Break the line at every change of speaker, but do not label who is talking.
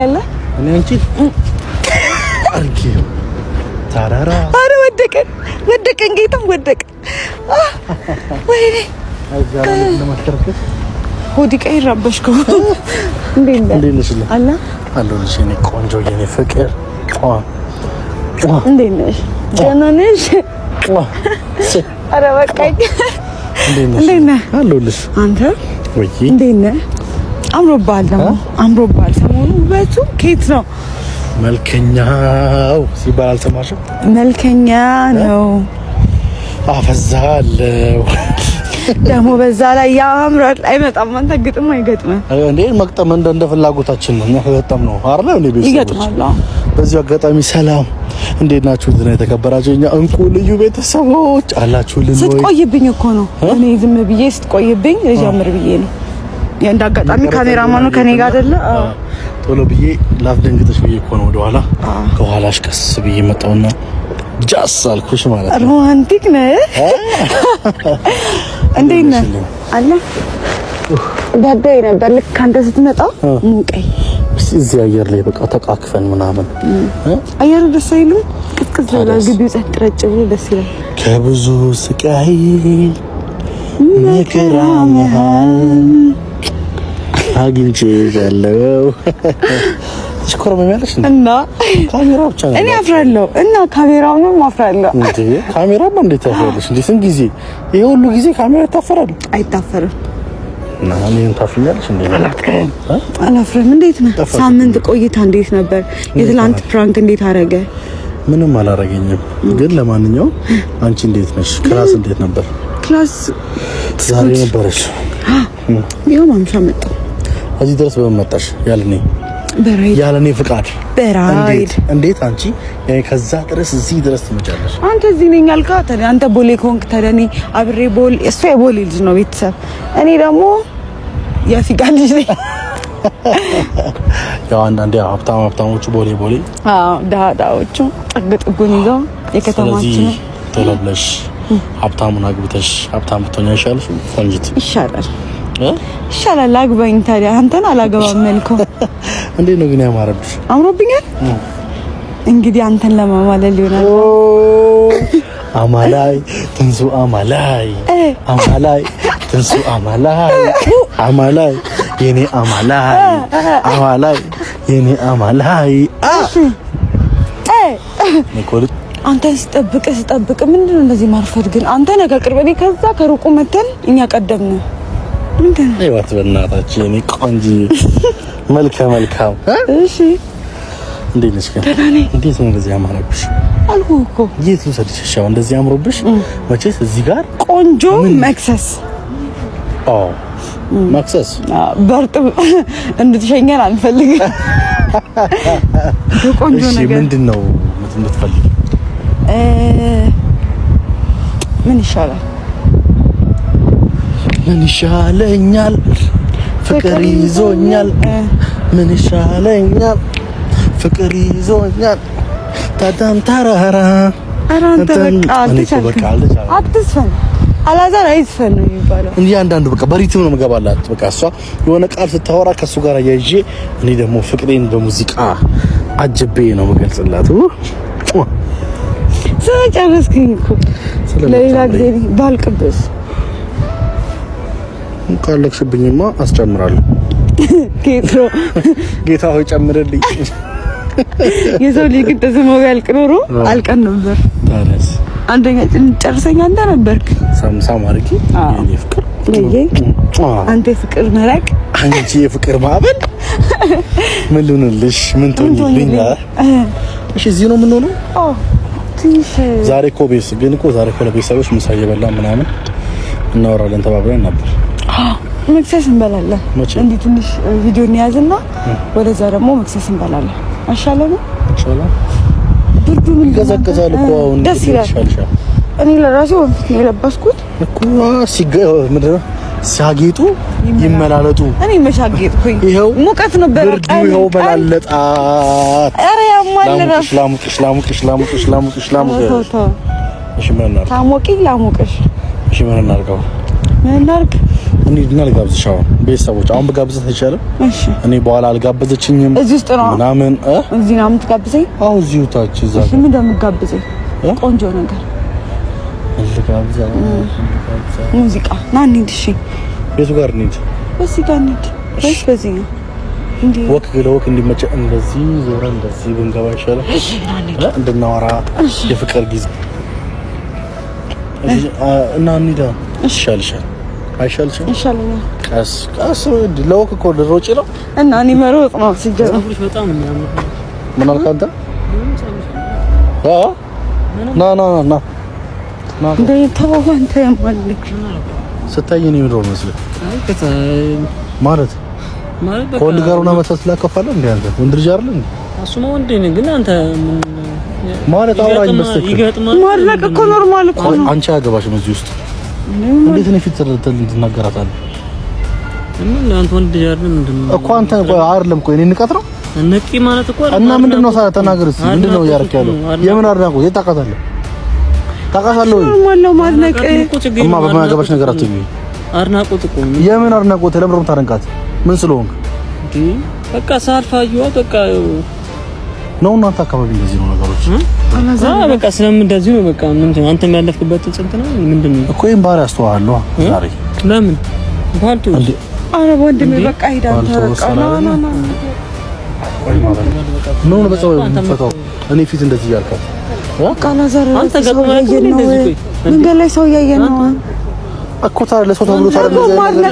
ያለ
እኔ አንቺ አርኪው ታራራ
አረ ወደቀን ጌታም ወደቀ። ወይኔ
አዛራ ለማስተርከስ
ሆዲ ቀይ ረበሽኩ። እንዴት ነሽ? አላ
አለሁልሽ የኔ ቆንጆ የኔ ፍቅር።
እንዴት ነሽ? ደህና ነሽ? አረ በቃኝ። እንዴት ነህ?
አለሁልሽ።
አንተ
ወይ
እንዴት ነህ? አምሮብሃል ደግሞ አምሮብሃል። ሰሞኑ ውበቱ ኬት ነው?
መልከኛው ሲባል አልሰማሽም?
መልከኛ ነው
አፈዛለው
ደግሞ በዛ ላይ ያምራል። አይመጣም አንተ ግጥም አይገጥም
እንዴ? መቅጠም እንደ ፍላጎታችን ነው። እኛ ከገጠም ነው አይደል? እንዴ ቤተሰቦች በዚህ አጋጣሚ ሰላም፣ እንዴት ናችሁ? ዝና የተከበራችሁ እኛ እንቁ ልዩ ቤተሰቦች አላችሁልን ወይ?
ስትቆይብኝ እኮ ነው እኔ ዝም ብዬ ስትቆይብኝ ልጀምር ብዬ ነው። እንደ አጋጣሚ ካሜራማኑ ከኔ ጋር አይደለ?
ቶሎ ብዬ ላፍደንግጥሽ ብዬ እኮ ነው ወደኋላ ከኋላሽ ቀስ ብዬ መጣውና ጃስ አልኩሽ ማለት ነው።
ሮማንቲክ ነህ። እንዴት ነህ? አለ ዳዳይ ነበር ልክ አንተ ስትመጣ ሙቀይ
እዚህ አየር ላይ በቃ ተቃክፈን ምናምን
አየሩ ደስ አይልም? ቅዝቅዝ ይላል። ግቢው ጸጥ ረጭ ብሎ ደስ ይላል።
ከብዙ ስቃይ መከራ መሃል አግኝቼሻለሁ። ሽኮር በሚያለሽ
እና
ካሜራው ብቻ ነው።
እኔ አፍራለሁ እና ካሜራውንም አፍራለሁ።
እንዴ ካሜራው እንዴት ታፈራለሽ? እንዴ ስንት ጊዜ ይሄ ሁሉ ጊዜ ካሜራ ይታፈራል?
አይታፈርም።
እና እኔን ታፍኛለሽ እንዴ?
አላፍርም። እንዴት ነህ? ሳምንት ቆይታ እንዴት ነበር? የትላንት ፕራንክ እንዴት አረገ?
ምንም አላረገኝም። ግን ለማንኛውም አንቺ እንዴት ነሽ? ክላስ እንዴት ነበር?
ክላስ
ዛሬ ነበርሽ?
ይኸው ማምሻ መጣ።
እዚህ ድረስ በምን መጣሽ? ያለኔ ፍቃድ
በራይድ
እንዴት አንቺ ከዛ ድረስ እዚህ ድረስ ትመጫለሽ?
አንተ እዚህ ነኝ አልካ። ታዲያ አንተ ቦሌ ኮንክ ታዲያ እኔ አብሬ ቦሌ። እሱ የቦሌ ልጅ ነው ቤተሰብ፣ እኔ ደግሞ የፊጋ ልጅ ነኝ።
ያው አንዳንዴ ሀብታሞቹ ቦሌ
ዳዳዎቹ ጥጉን ይዘው የከተማችን ነው።
ቶሎ ብለሽ ሀብታሙን አግብተሽ ሀብታም ብትሆኚ አይሻልሽ? ቆንጂት
ይሻላል። አግባኝ ታዲያ። አንተን አላገባም መልከው።
እንዴት ነው ግን ያማረብሽ?
አምሮብኛል። እንግዲህ አንተን ለማማለል ይሆናል።
አማላይ ትንሱ አማላይ ትንሱ አማላይ የኔ አማላይ የኔ አማላይ አንተን ስጠብቅ ምንድነው እንደዚህ ማርፈድ ግን? አንተ ነገ ቅርብ፣ እኔ ከዛ ከሩቁ መተን እኛ ቀደምን። ምንድነው? አይዋት በእናታችን እኔ ቆንጆ መልካም። እሺ እንዴት ነሽ? እንዴት ነው እንደዚህ ያማረብሽ? አልኩህ እኮ የት ልውሰድሽ? ሻው እንደዚህ አምሮብሽ መቼስ እዚህ ጋር
ቆንጆ መክሰስ በርጥብ እንድትሸኘን አንፈልግም። ቆንጆ ነገር
ምንድነው የምትፈልጊው?
ምን ይሻላል?
ምን ይሻለኛል? ፍቅር ይዞኛል። ምን ይሻለኛል? ፍቅር ይዞኛል። ታዳም ታራራ
አራንተ በቃ አትስፈን። አላዛር አይስፈን ነው የሚባለው።
እንዴ አንዳንዱ በቃ በሪትም ነው መገባላት። በቃ እሷ የሆነ ቃል ስታወራ ከሱ ጋር ያይዤ እኔ ደግሞ ፍቅሬን በሙዚቃ አጅቤ ነው መገልጽላት።
ስለጨረስኩኝ እኮ ለሌላ ጊዜ ባልቅብስ
ካለክሽብኝማ አስጨምራለሁ። ጌታ ሆይ ጨምርልኝ።
የሰው ልጅ ግን ተስሞ ቢያልቅ ኖሮ አልቀን ነበር። ታዲያስ አንደኛ ጨርሰኛ አንተ ነበርክ። ሳምሳም አርጊ የኔ ፍቅር አንተ ፍቅር መራቅ
አንቺ የፍቅር ማዕበል ምን ልሁንልሽ? ምን ትሆኚልኝ? እሺ እዚህ ነው ምን ሆነው? ዛሬ እኮ ለቤተሰቦች ምሳ እየበላን ምናምን እናወራለን ተባብለን ነበር።
መክሰስ እንበላለን። እንዴ ትንሽ ቪዲዮ እንያዝና ወደዛ ደግሞ መክሰስ እንበላለን። አሻለና ብርዱ ምን
ይገዛገዛል እኮ አሁን
ደስ ይላል። እኔ ለራሴ ወንፊት ነው የለበስኩት እኮ
ሲያጌጡ ይመላለጡ።
እኔ መሻጌጥኩኝ።
ይሄው
ሙቀት ነበር።
ይሄው መላለጣት።
አረ ያማልራሽ
ላሙቅሽ። እሺ ምን እናድርግ?
ታሞቂ ላሙቅሽ።
እሺ ምን እናድርገው? እንሂድና ልጋብዝሽ። አሁን ቤተሰቦች አሁን በጋብዘት አይቻልም?
እሺ
እኔ በኋላ አልጋበዘችኝም
እዚህ ውስጥ ነው
ምናምን
እዚህ ነው የምትጋብዘኝ?
አዎ እዚሁ ታች እዛ
እሺ ምን እንደምትጋብዘኝ ቆንጆ ነገር ሙዚቃ ና እንሂድ። እሺ
ቤቱ ጋር እንሂድ።
እዚህ ጋር እንሂድ ወይስ በዚህ ነው? እንዴ
ወክ ግለወክ እንዲመቸ እንደዚህ ዞራ እንደዚህ ብንገባ ይሻላል።
እሺ ና እንሂድ
እንድናወራ የፍቅር ጊዜ እና እንሂድ። ይሻልሻል አይሻልሽም?
ይሻለኛል።
ቀስ ቀስ ለወክ እኮ ልሮጪ ነው
እና እኔ መሮጥ ነው ሲጀምር።
ፀጉርሽ በጣም የሚያምር
ምን አልክ አንተ? ና ና ና ና
እንዴ ተው አንተ ያማልክ
ስታይ እኔ ምንድነው መስለህ? ማለት
በቃ
ከወንድ ጋር ሆና መተስ ላከፋለህ እንዴ አንተ? ወንድ ልጅ አይደል እንዴ?
እሱማ ወንድ ነኝ ግን አንተ
ማለት አውራኝ መስለህ?
ማድረቅ እኮ ኖርማል እኮ ነው።
አንቺ አያገባሽም እዚህ ውስጥ እንዴት ነው ፊት ትናገራታለህ?
ምን አንተ ወንድ ልጅ አይደል ምንድነው
እኮ አንተ አይደለም እኮ እኔ ንቀት ነው
ነቂ ማለት እኮ
እና ምንድነው ሳላ ተናገርስ? ምንድነው ያርክ ያለው? የምን አድናቆት የታውቃታለህ? ታውቃታለህ ወይ?
ኖርማል ማድነቅ
እማ በማያገባሽ ነገር አትበይ።
አድናቆት እኮ
የምን አድናቆት? ለምን ነው ታደንቃት? ምን ስለሆንክ?
በቃ ሳልፋየው በቃ
ነው እናንተ አካባቢ እንደዚህ ነው ነገሮች።
በቃ ስለምን እንደዚህ ነው በቃ ምንድነው አንተ የሚያለፍክበት ጽንት ነው ምንድነው
እኮ ይሄን ባህሪ አስተዋለሁ ዛሬ
ለምን ባልቱ
አረ ወንድሜ በቃ ሂድ አንተ በቃ ና ና ና
ነው በጸው ፈታው እኔ ፊት እንደዚህ ያልካት
በቃ ናዘር
አንተ ገጥሞህ
መንገድ ላይ ሰው እያየን ነው
እኮ ታዲያ ለሰው ተብሎ ታዲያ